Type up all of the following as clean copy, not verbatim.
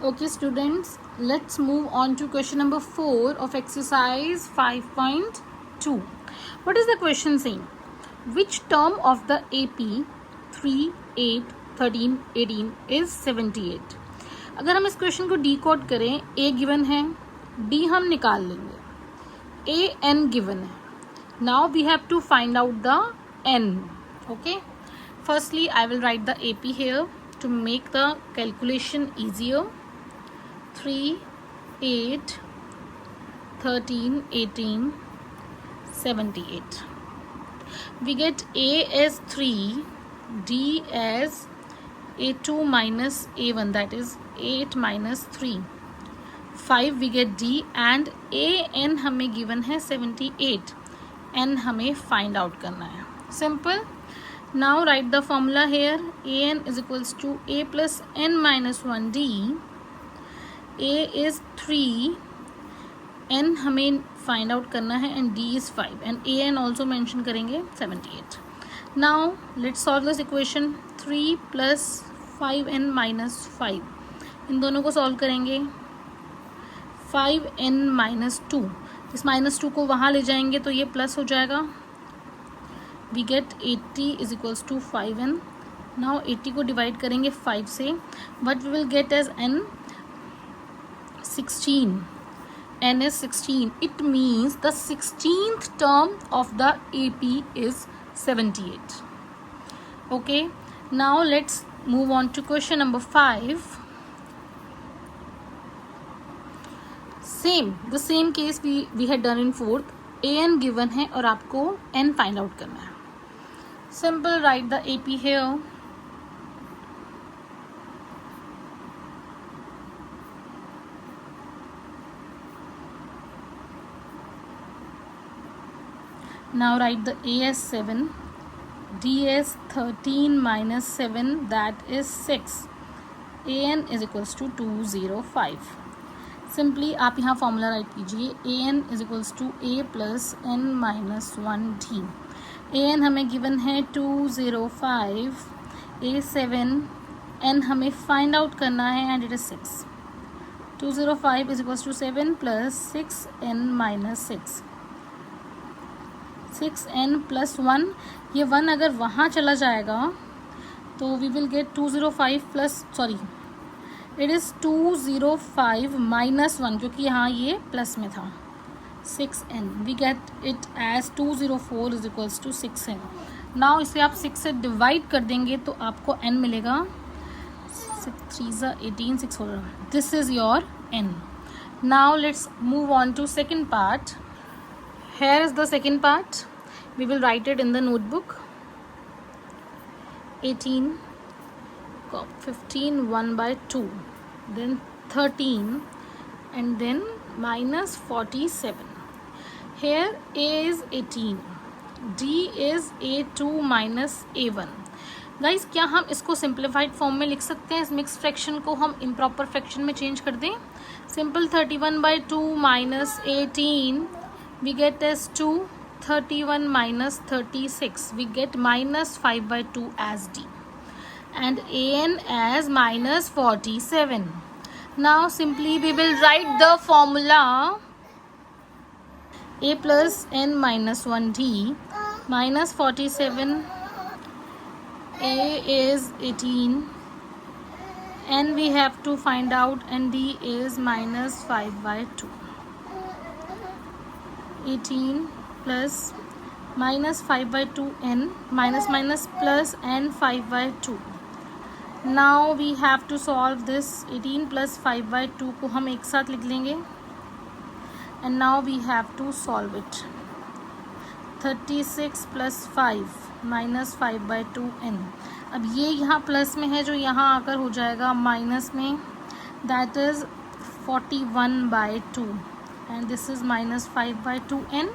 Okay students, let's move on to question number 4 of exercise 5.2. What is the question saying? Which term of the AP 3, 8, 13, 18 is 78? अगर हम इस question को decode करें, A given है, D हम निकाल लेंगे, A N गिवन है. Now we have to find out the N. Okay, firstly I will write the AP here to make the calculation easier. 3, 8, 13, 18, 78. We get A as 3, D as A2 minus A1, that is 8 minus 3. 5 we get D, and AN हमें given है 78. N हमें find out करना है. Simple. Now write the formula here. AN is equals to A plus N minus 1D. A is 3, N हमें find out करना है, and D is 5, and AN also mention करेंगे 78. Now let's solve this equation. 3 plus 5N minus 5, इन दोनों को solve करेंगे. 5N minus 2, इस minus 2 को वहाँ ले जाएंगे तो ये plus हो जाएगा. We get 80 is equals to 5N. Now 80 को divide करेंगे 5 से, what we will get as N? 16. N is 16. It means the 16th term of the AP is 78. Okay, now let's move on to question number 5. The same case we had done in 4th. AN given है और आपको N find out करना है. Simple, write the AP here. Now write the A as 7, D as 13 minus 7, that is 6. AN is equals to 205. Simply आप यहाँ formula write कीजिए. AN is equals to A plus N minus 1D. AN हमें given है 205, A7, N हमें find out करना है, and it is 6. 205 is equals to 7 plus 6N minus 6. 6N plus 1, ये 1 अगर वहाँ चला जाएगा तो we will get 205 plus, sorry, it is 205 minus 1, क्योंकि यहाँ ये प्लस में था. 6N, we get it as 204 is equals to 6N. now इसे आप 6 से डिवाइड कर देंगे तो आपको N मिलेगा. 6 3 18, 6 4. This is your N. Now let's move on to second part. Here is the second part. We will write it in the notebook. 18, 15, 1 by 2, then 13, and then minus 47. Here A is 18, D is A2 minus A1. Guys, क्या हम इसको simplified form में लिख सकते हैं? इस mix fraction को हम इम्प्रॉपर फ्रैक्शन में चेंज कर दें. Simple 31 by 2 minus 18, we get as 2. 31 minus 36, we get minus 5 by 2 as D, and AN as minus 47. Now simply we will write the formula. A plus N minus 1D minus 47. A is 18, N we have to find out, and D is minus 5 by 2. 18 plus minus 5 by 2 N, minus minus plus, and 5 by 2. now we have to solve this. 18 plus 5 by 2 को हम एक साथ लिख लेंगे, and now we have to solve it. 36 plus 5 minus 5 by 2 N. अब ये यहाँ plus में है, जो यहाँ आकर हो जाएगा माइनस में, that is 41 by 2, and this is minus 5 by 2 N.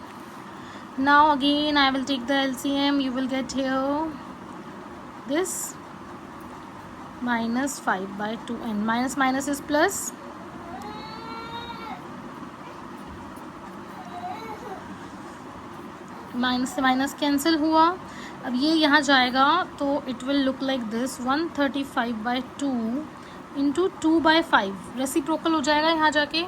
now again I will take the LCM. you will get here this minus 5 by 2N. minus minus is plus, minus से minus cancel हुआ. अब ये यहाँ जाएगा तो it will look like this. 135 by 2 into 2/5, reciprocal हो जाएगा यहाँ जाके.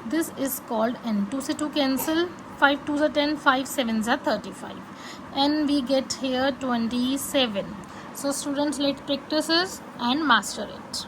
This is called n. 2 से 2 cancel, 5 2 are 10, 5 7 are 35, and we get here 27. So students, let's practice this and master it.